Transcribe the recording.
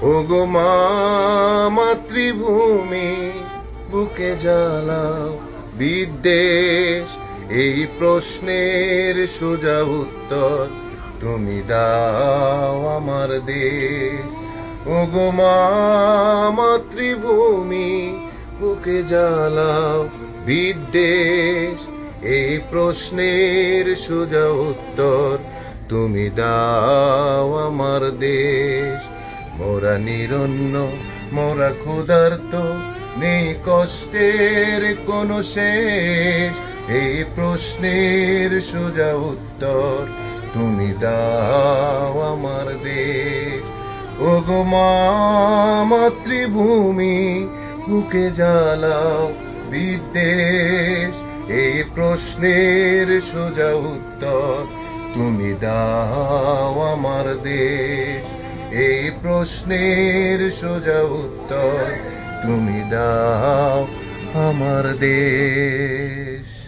ওগো মা মাতৃভূমি, বুকে জ্বালাও বিদ্বেষ, এই প্রশ্নের সোজা উত্তর তুমি দাও আমার দেশ। ওগো মা মাতৃভূমি, বুকে জ্বালাও বিদ্বেষ, এই প্রশ্নের সোজা উত্তর তুমি দাও আমার দেশ। মোরা নিরন্ন, মোরা ক্ষুধার্ত, নেই কষ্টের কোনো শেষ, এই প্রশ্নের সোজা উত্তর তুমি দাও আমার দেশ। ওগো মা মাতৃভূমি, বুকে জ্বালাও বিদ্বেষ, এই প্রশ্নের সোজা উত্তর তুমি দাও আমার দেশ। এই প্রশ্নের সোজা উত্তর তুমি দাও আমার দেশ।